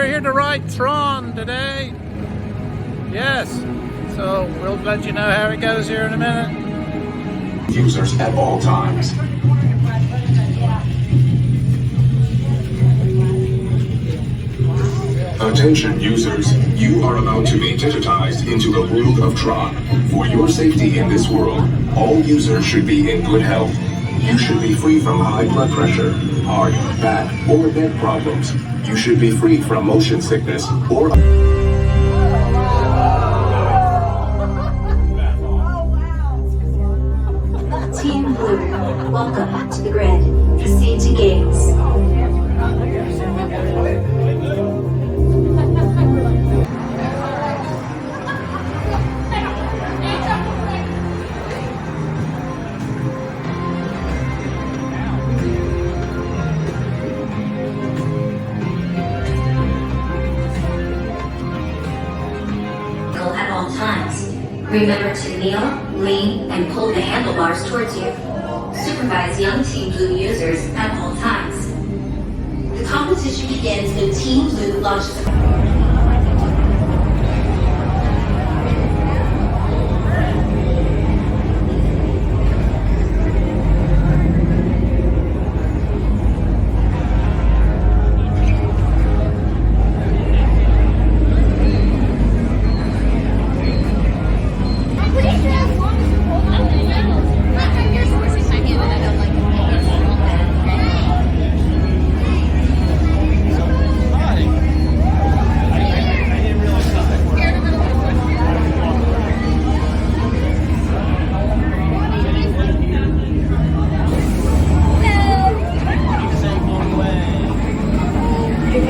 we're here to ride Tron today. Yes, so we'll let you know how it goes here in a minute. Users at all times. Attention users, you are about to be digitized into the world of Tron. For your safety in this world, all users should be in good health. You should be free from high blood pressure, heart, back, or neck problems. You should be free from motion sickness or... Team Blue, welcome to the grid. Proceed to gates. At all times. Remember to kneel, lean, and pull the handlebars towards you. Supervise young Team Blue users at all times. The competition begins when Team Blue launches a...